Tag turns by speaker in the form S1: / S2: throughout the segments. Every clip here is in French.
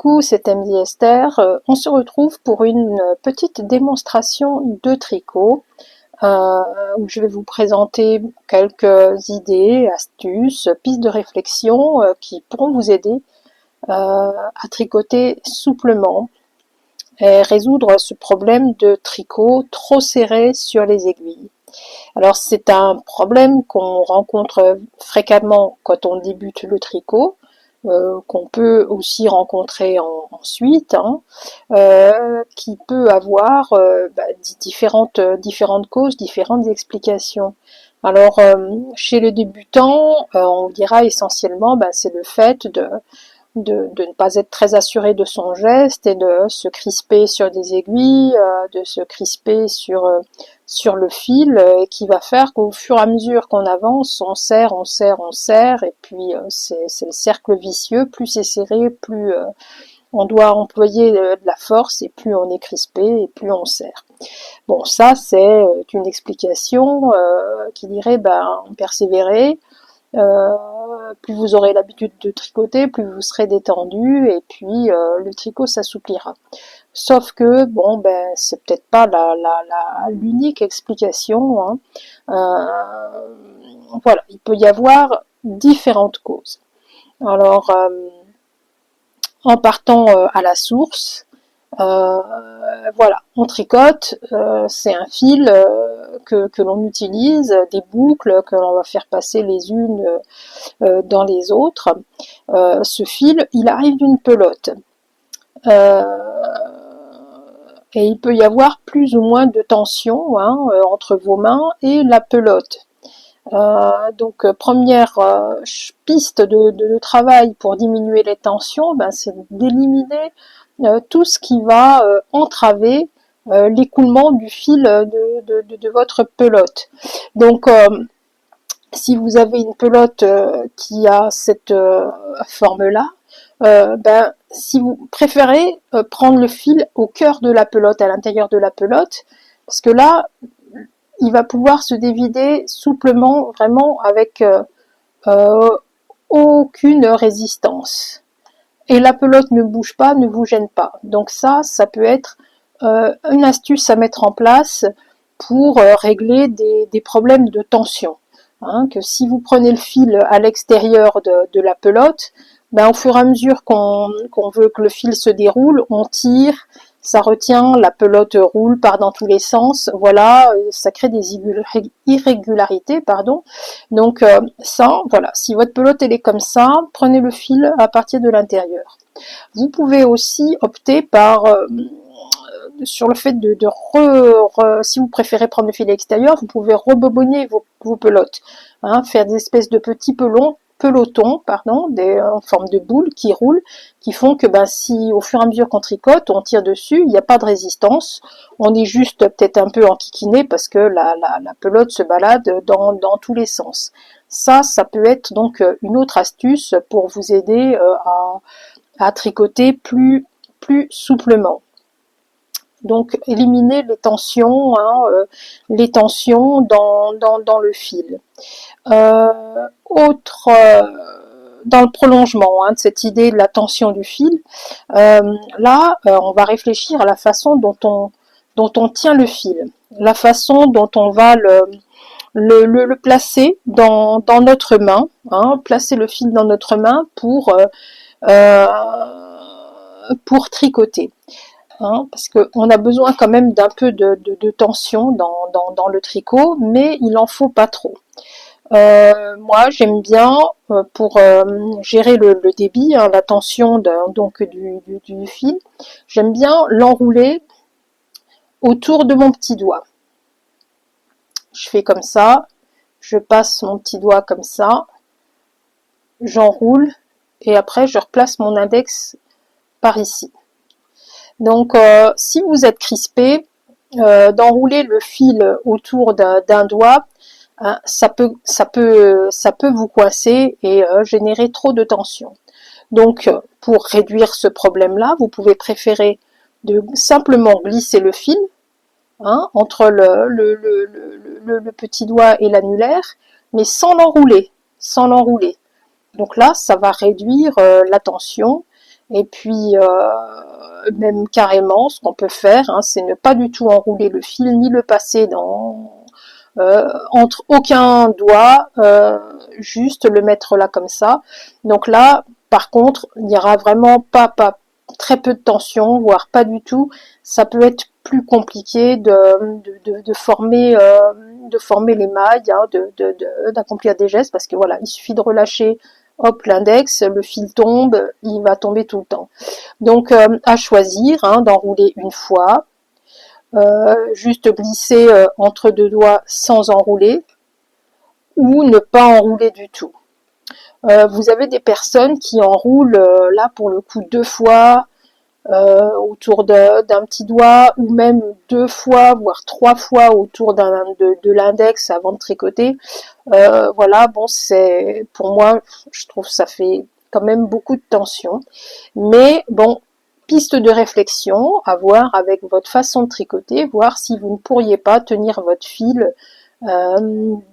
S1: Coucou, c'est MD Esther. On se retrouve pour une petite démonstration de tricot où je vais vous présenter quelques idées, astuces, pistes de réflexion qui pourront vous aider à tricoter souplement et résoudre ce problème de tricot trop serré sur les aiguilles. Alors c'est un problème qu'on rencontre fréquemment quand on débute le tricot, qu'on peut aussi rencontrer ensuite, qui peut avoir différentes causes, différentes explications. Alors chez les débutants, on dira essentiellement c'est le fait de ne pas être très assuré de son geste et de se crisper sur des aiguilles, de se crisper sur le fil, et qui va faire qu'au fur et à mesure qu'on avance, on serre, et puis c'est le cercle vicieux, plus c'est serré, plus on doit employer de la force, et plus on est crispé, et plus on serre. Bon, ça c'est une explication qui dirait persévérer. Plus vous aurez l'habitude de tricoter, plus vous serez détendu, et puis le tricot s'assouplira. Sauf que c'est peut-être pas l'unique explication, hein. Voilà, il peut y avoir différentes causes. Alors en partant à la source, voilà, on tricote, c'est un fil que l'on utilise, des boucles que l'on va faire passer les unes dans les autres. Ce fil, il arrive d'une pelote. Et il peut y avoir plus ou moins de tension entre vos mains et la pelote. Donc première piste de travail pour diminuer les tensions, c'est d'éliminer tout ce qui va entraver l'écoulement du fil de votre pelote. Donc si vous avez une pelote qui a cette forme-là, si vous préférez prendre le fil au cœur de la pelote, à l'intérieur de la pelote, parce que là, il va pouvoir se dévider souplement, vraiment avec aucune résistance. Et la pelote ne bouge pas, ne vous gêne pas. Donc ça peut être une astuce à mettre en place pour régler des problèmes de tension. Que si vous prenez le fil à l'extérieur de la pelote, au fur et à mesure qu'on veut que le fil se déroule, on tire, ça retient, la pelote roule, part dans tous les sens, voilà, ça crée des irrégularités, pardon. Donc ça, voilà, si votre pelote elle est comme ça, prenez le fil à partir de l'intérieur. Vous pouvez aussi opter par sur le fait si vous préférez prendre le fil extérieur, vous pouvez rebobonner vos pelotes, faire des espèces de petits pelotons, en forme de boules qui roulent, qui font que si au fur et à mesure qu'on tricote, on tire dessus, il n'y a pas de résistance, on est juste peut-être un peu enquiquiné parce que la pelote se balade dans tous les sens. Ça peut être donc une autre astuce pour vous aider à tricoter plus souplement. Donc éliminer les tensions, dans le fil. Dans le prolongement de cette idée de la tension du fil, on va réfléchir à la façon dont on tient le fil, la façon dont on va le placer dans notre main, placer le fil dans notre main pour tricoter. Parce qu'on a besoin quand même d'un peu de tension dans le tricot, mais il en faut pas trop. Moi j'aime bien pour gérer le débit, la tension du fil, j'aime bien l'enrouler autour de mon petit doigt. Je fais comme ça, je passe mon petit doigt comme ça, j'enroule et après je replace mon index par ici. Donc si vous êtes crispé, d'enrouler le fil autour d'un doigt, ça peut vous coincer et générer trop de tension. Donc pour réduire ce problème-là, vous pouvez préférer de simplement glisser le fil entre le petit doigt et l'annulaire, mais sans l'enrouler. Donc là, ça va réduire la tension Et puis même carrément, ce qu'on peut faire, hein, c'est ne pas du tout enrouler le fil ni le passer entre aucun doigt, juste le mettre là comme ça. Donc là, par contre, il n'y aura vraiment pas très peu de tension, voire pas du tout. Ça peut être plus compliqué de former les mailles, hein, d'accomplir des gestes, parce que voilà, il suffit de relâcher, hop, l'index, le fil tombe, il va tomber tout le temps. Donc à choisir, hein, d'enrouler une fois, juste glisser entre deux doigts sans enrouler, ou ne pas enrouler du tout. Vous avez des personnes qui enroulent là pour le coup 2 fois autour d'un petit doigt, ou même 2 fois voire 3 fois autour de l'index avant de tricoter. Voilà, bon, c'est pour moi, je trouve ça fait quand même beaucoup de tension, mais bon, piste de réflexion à voir avec votre façon de tricoter, voir si vous ne pourriez pas tenir votre fil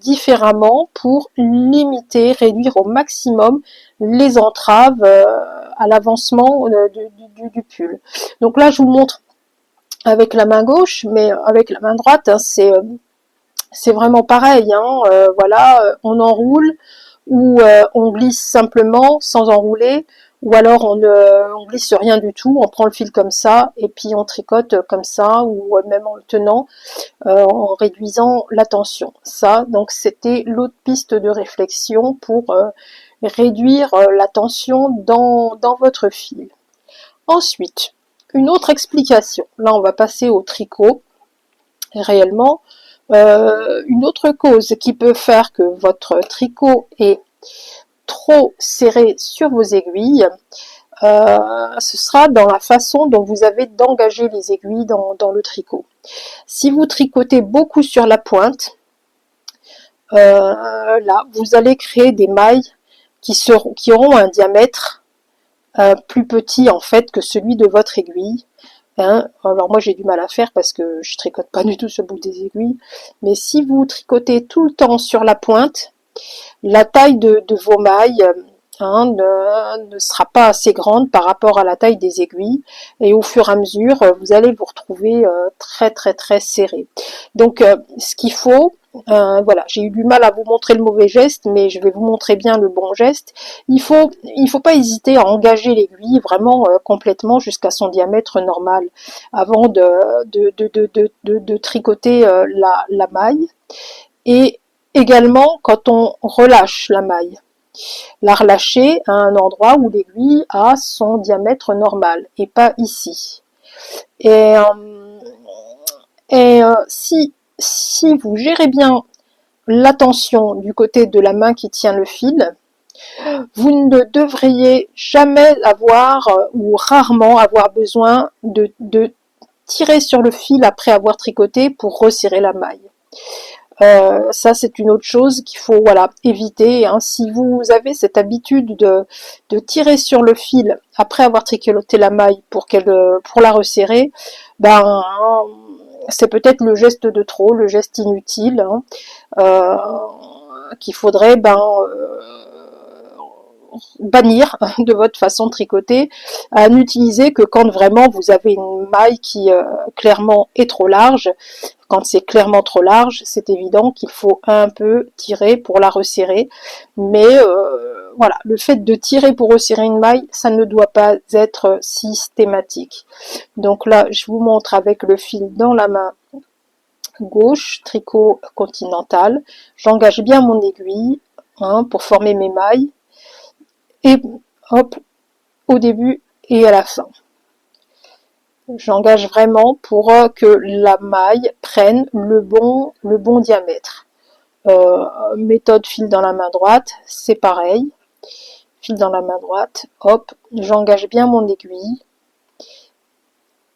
S1: différemment pour limiter, réduire au maximum les entraves à l'avancement du pull. Donc là, je vous montre avec la main gauche, mais avec la main droite, hein, c'est vraiment pareil. Hein, voilà, on enroule ou on glisse simplement sans enrouler, ou alors on glisse rien du tout, on prend le fil comme ça et puis on tricote comme ça, ou même en le tenant, en réduisant la tension. Ça, donc c'était l'autre piste de réflexion pour réduire la tension dans votre fil. Ensuite, une autre explication. Là, on va passer au tricot. Réellement, une autre cause qui peut faire que votre tricot est trop serré sur vos aiguilles, ce sera dans la façon dont vous avez d'engager les aiguilles dans le tricot. Si vous tricotez beaucoup sur la pointe, là, vous allez créer des mailles qui auront un diamètre plus petit en fait que celui de votre aiguille. Hein. Alors moi j'ai du mal à faire parce que je tricote pas du tout sur le bout des aiguilles, mais si vous tricotez tout le temps sur la pointe, la taille de vos mailles, hein, ne sera pas assez grande par rapport à la taille des aiguilles, et au fur et à mesure vous allez vous retrouver très très très serré. Donc ce qu'il faut, voilà, j'ai eu du mal à vous montrer le mauvais geste, mais je vais vous montrer bien le bon geste. Il faut pas hésiter à engager l'aiguille vraiment complètement jusqu'à son diamètre normal avant de tricoter la maille. Et également quand on relâche la maille, la relâcher à un endroit où l'aiguille a son diamètre normal et pas ici. Et si vous gérez bien la tension du côté de la main qui tient le fil, vous ne devriez jamais avoir ou rarement avoir besoin de tirer sur le fil après avoir tricoté pour resserrer la maille. Ça c'est une autre chose qu'il faut éviter. Hein. Si vous avez cette habitude de tirer sur le fil après avoir tricoté la maille pour la resserrer, ben c'est peut-être le geste de trop, le geste inutile, hein, qu'il faudrait bannir de votre façon de tricoter, à n'utiliser que quand vraiment vous avez une maille qui clairement est trop large. Quand c'est clairement trop large, c'est évident qu'il faut un peu tirer pour la resserrer, mais voilà, le fait de tirer pour resserrer une maille, ça ne doit pas être systématique. Donc là, je vous montre avec le fil dans la main gauche, tricot continental, j'engage bien mon aiguille, hein, pour former mes mailles, et hop, au début et à la fin. J'engage vraiment pour que la maille prenne le bon diamètre. Méthode fil dans la main droite, c'est pareil. Fil dans la main droite, hop, j'engage bien mon aiguille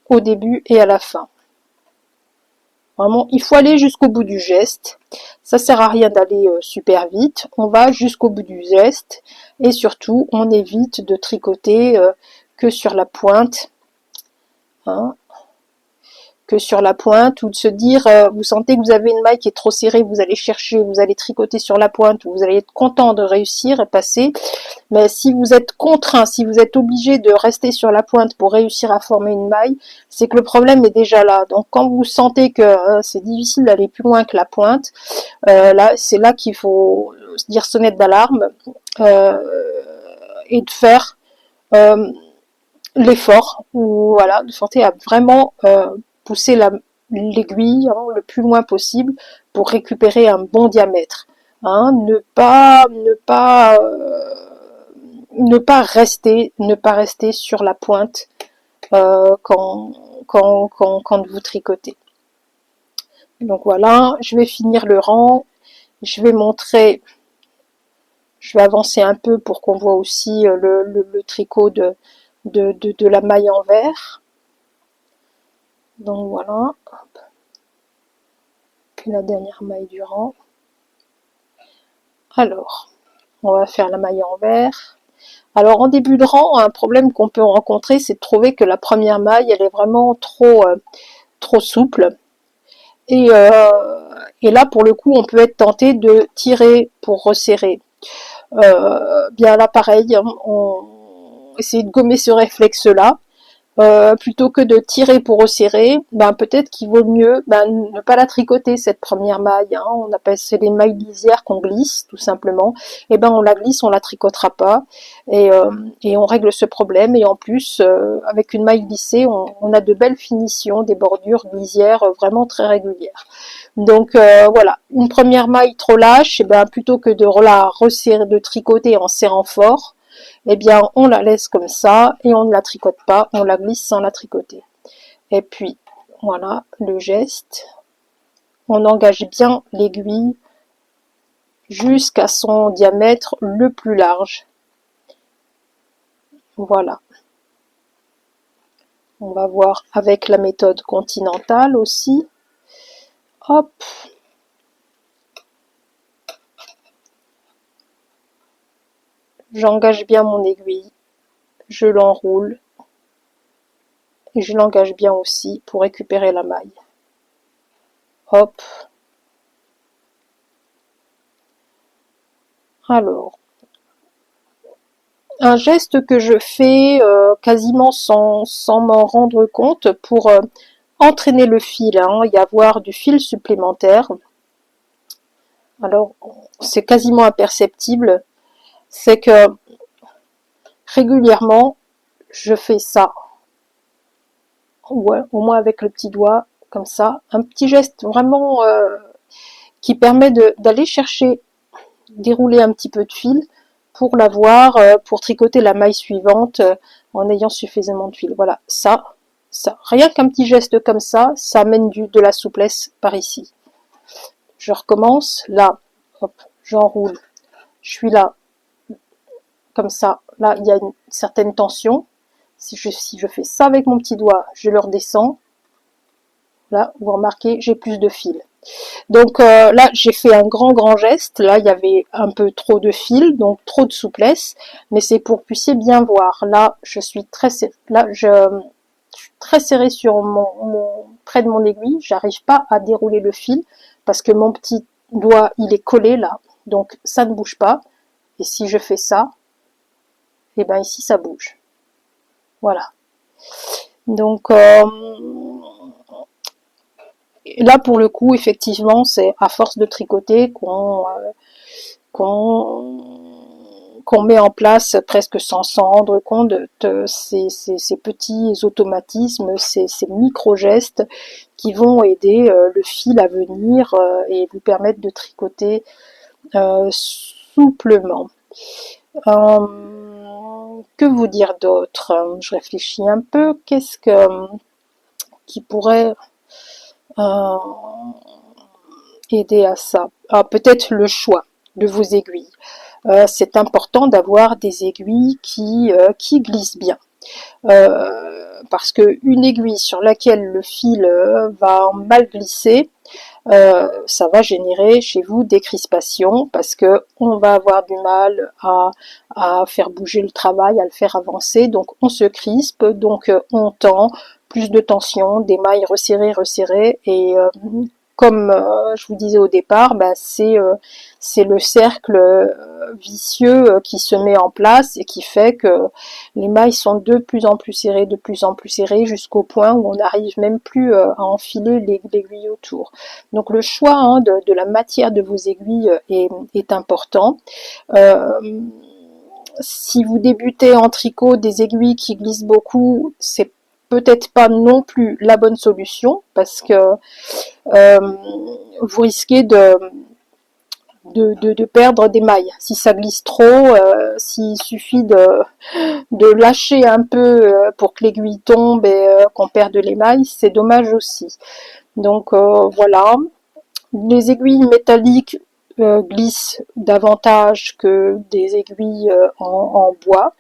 S1: au début et à la fin. Vraiment, il faut aller jusqu'au bout du geste. Ça sert à rien d'aller super vite. On va jusqu'au bout du geste et surtout, on évite de tricoter que sur la pointe. Hein, que sur la pointe, ou de se dire, vous sentez que vous avez une maille qui est trop serrée, vous allez chercher, vous allez tricoter sur la pointe, vous allez être content de réussir et passer. Mais si vous êtes contraint, si vous êtes obligé de rester sur la pointe pour réussir à former une maille, c'est que le problème est déjà là. Donc quand vous sentez que c'est difficile d'aller plus loin que la pointe, là c'est là qu'il faut se dire sonnette d'alarme et de faire l'effort, ou voilà, de tenter à vraiment pousser l'aiguille le plus loin possible pour récupérer un bon diamètre. Hein, ne pas rester sur la pointe quand vous tricotez. Donc voilà, je vais finir le rang. Je vais avancer un peu pour qu'on voit aussi le tricot de la maille envers. Donc voilà. Puis la dernière maille du rang. Alors, on va faire la maille envers. Alors en début de rang, un problème qu'on peut rencontrer, c'est de trouver que la première maille, elle est vraiment trop souple. Et là, pour le coup, on peut être tenté de tirer pour resserrer. Bien là, pareil, on essaie de gommer ce réflexe-là. Plutôt que de tirer pour resserrer, peut-être qu'il vaut mieux ne pas la tricoter cette première maille. Hein. On appelle c'est les mailles lisières qu'on glisse tout simplement. Et on la glisse, on la tricotera pas et on règle ce problème. Et en plus, avec une maille glissée, on a de belles finitions, des bordures lisières vraiment très régulières. Donc voilà, une première maille trop lâche, plutôt que de la resserrer, de tricoter en serrant fort, on la laisse comme ça et on ne la tricote pas, on la glisse sans la tricoter. Et puis, voilà, le geste. On engage bien l'aiguille jusqu'à son diamètre le plus large. Voilà. On va voir avec la méthode continentale aussi. Hop. J'engage bien mon aiguille, je l'enroule et je l'engage bien aussi pour récupérer la maille. Hop. Alors, un geste que je fais quasiment sans m'en rendre compte pour entraîner le fil, y avoir du fil supplémentaire. Alors, c'est quasiment imperceptible. C'est que régulièrement, je fais ça. Ouais, au moins avec le petit doigt, comme ça. Un petit geste vraiment qui permet d'aller chercher, dérouler un petit peu de fil pour l'avoir, pour tricoter la maille suivante en ayant suffisamment de fil. Voilà, ça. Rien qu'un petit geste comme ça amène de la souplesse par ici. Je recommence, là, hop, j'enroule. Je suis là, comme ça. Là, il y a une certaine tension. Si je fais ça avec mon petit doigt, je le redescends. Là, vous remarquez, j'ai plus de fil. Donc là, j'ai fait un grand geste. Là, il y avait un peu trop de fil, donc trop de souplesse. Mais c'est pour que vous puissiez bien voir. Là, je suis très serrée sur près de mon aiguille. J'arrive pas à dérouler le fil parce que mon petit doigt, il est collé là. Donc, ça ne bouge pas. Et si je fais ça, ici, ça bouge. Voilà. Donc là pour le coup effectivement c'est à force de tricoter qu'on met en place presque sans s'en rendre compte de ces petits automatismes, ces micro-gestes qui vont aider le fil à venir et vous permettre de tricoter souplement. Que vous dire d'autre? Je réfléchis un peu. Qu'est-ce qui pourrait aider à ça? Peut-être le choix de vos aiguilles. C'est important d'avoir des aiguilles qui glissent bien. Parce que une aiguille sur laquelle le fil va mal glisser, ça va générer chez vous des crispations parce que on va avoir du mal à faire bouger le travail, à le faire avancer, donc on se crispe, donc on tend plus de tension, des mailles resserrées, et comme je vous disais au départ, c'est le cercle vicieux qui se met en place et qui fait que les mailles sont de plus en plus serrées, jusqu'au point où on n'arrive même plus à enfiler l'aiguille autour. Donc le choix de la matière de vos aiguilles est important. Si vous débutez en tricot, des aiguilles qui glissent beaucoup, c'est peut-être pas non plus la bonne solution, parce que vous risquez de perdre des mailles. Si ça glisse trop, s'il suffit de lâcher un peu pour que l'aiguille tombe et qu'on perde les mailles, c'est dommage aussi. Donc voilà, les aiguilles métalliques glissent davantage que des aiguilles en bois,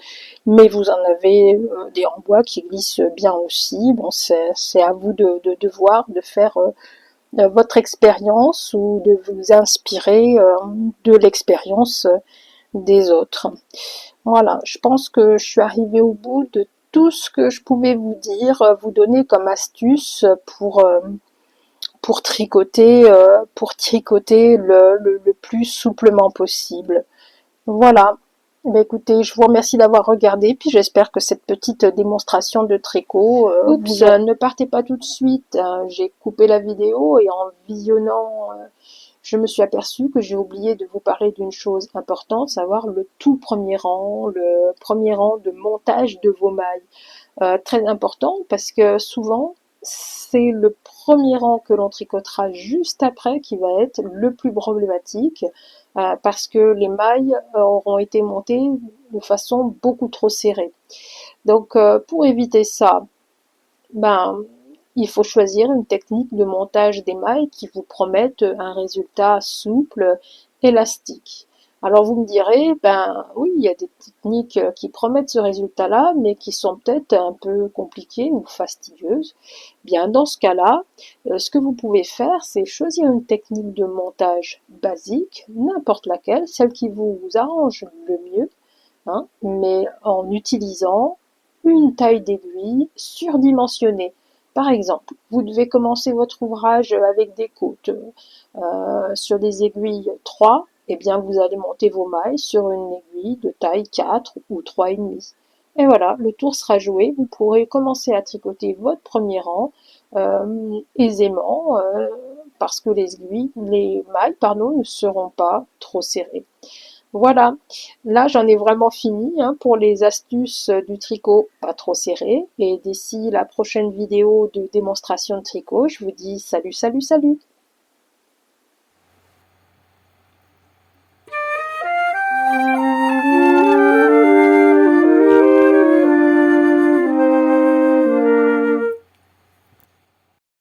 S1: mais vous en avez des en bois qui glissent bien aussi. Bon, c'est à vous de voir, de faire votre expérience ou de vous inspirer de l'expérience des autres. Voilà, je pense que je suis arrivée au bout de tout ce que je pouvais vous dire, vous donner comme astuce pour tricoter le plus souplement possible. Voilà. Écoutez, je vous remercie d'avoir regardé, puis j'espère que cette petite démonstration de tricot, ne partez pas tout de suite, hein. J'ai coupé la vidéo et en visionnant, je me suis aperçue que j'ai oublié de vous parler d'une chose importante, savoir le tout premier rang, le premier rang de montage de vos mailles. Très important parce que souvent, c'est le premier rang que l'on tricotera juste après qui va être le plus problématique parce que les mailles auront été montées de façon beaucoup trop serrée. Donc pour éviter ça, il faut choisir une technique de montage des mailles qui vous promette un résultat souple, élastique. Alors vous me direz, oui, il y a des techniques qui promettent ce résultat-là, mais qui sont peut-être un peu compliquées ou fastidieuses. Bien, dans ce cas-là, ce que vous pouvez faire, c'est choisir une technique de montage basique, n'importe laquelle, celle qui vous arrange le mieux, hein, mais en utilisant une taille d'aiguille surdimensionnée. Par exemple, vous devez commencer votre ouvrage avec des côtes sur des aiguilles 3, eh bien vous allez monter vos mailles sur une aiguille de taille 4 ou 3,5. Et voilà, le tour sera joué, vous pourrez commencer à tricoter votre premier rang aisément parce que les mailles ne seront pas trop serrées. Voilà, là j'en ai vraiment fini pour les astuces du tricot pas trop serré. Et d'ici la prochaine vidéo de démonstration de tricot, je vous dis salut, salut, salut!